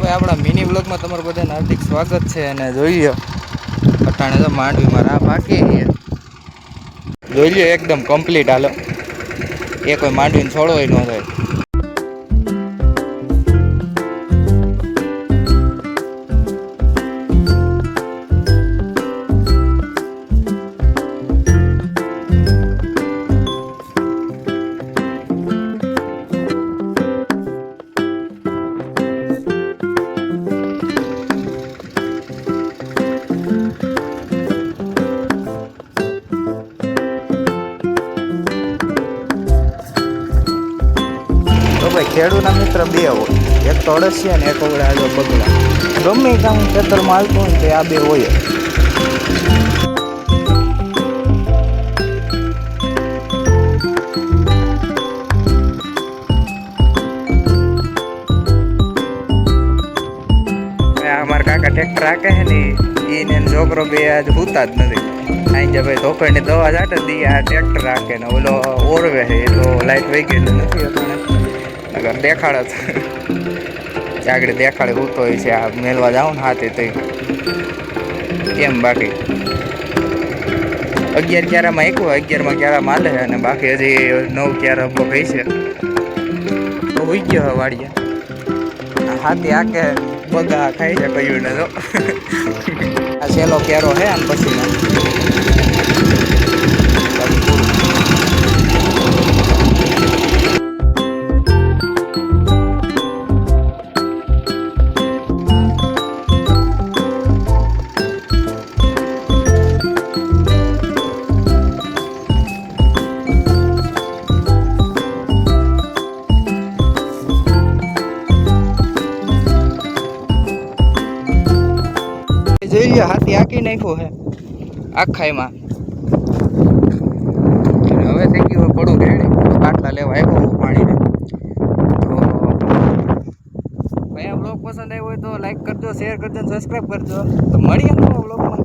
ભાઈ આપણા મિની બ્લોગમાં તમારું બધાને હાર્દિક સ્વાગત છે અને જોઈ લો અટાણે તો માંડવીમાં રાહ બાકી જોઈ લો એકદમ કમ્પ્લીટ હાલો એ કોઈ માંડવીને છોડવો ન થાય. તો ભાઈ ખેડૂતના મિત્ર બે હોય, એક તો અળસિયા ને એક ઓગળે હાલો બગલા. ગમે કામ ખેતરમાં હાલતું હોય તો આ બે હોય. અમારા કાકા ટ્રેક્ટર રાખે છે ને એને છોકરો બે આજ હુતા જ નથી. અહીં જે ભાઈ ધોકડની દવા જાટે દી આ ટ્રેક્ટર રાખે ને ઓલો ઓરવે છે એ તો લાઈટ વહી ગઈ નથી અગર દેખાડે આગળ દેખાડે ઉતો હોય છે. આ મેલવા જાવ ને હાથે તો કેમ બાકી 11 ક્યારામાં એકું 11માં ક્યારામાં હાલે અને બાકી હજી 9 ક્યારા ઉભો થઈ છે. તો હોઈ ગયો વાડીએ હાથી આકે બગા ખાઈ છે કયું ને તો આ છેલ્લો ક્યારો છે આમ પછી જોઈ લો હાથી આકી નાખ્યો છે આખાઈમાં. હવે થઈ ગયું પડું રેડી કાટલા લેવા આવ્યો પાણીને. તો ભાઈ આ બ્લોગ પસંદ આવ્યો હોય તો લાઈક કરજો, શેર કરજો, સબસ્ક્રાઈબ કરજો. તો મળીએ નવા બ્લોગમાં.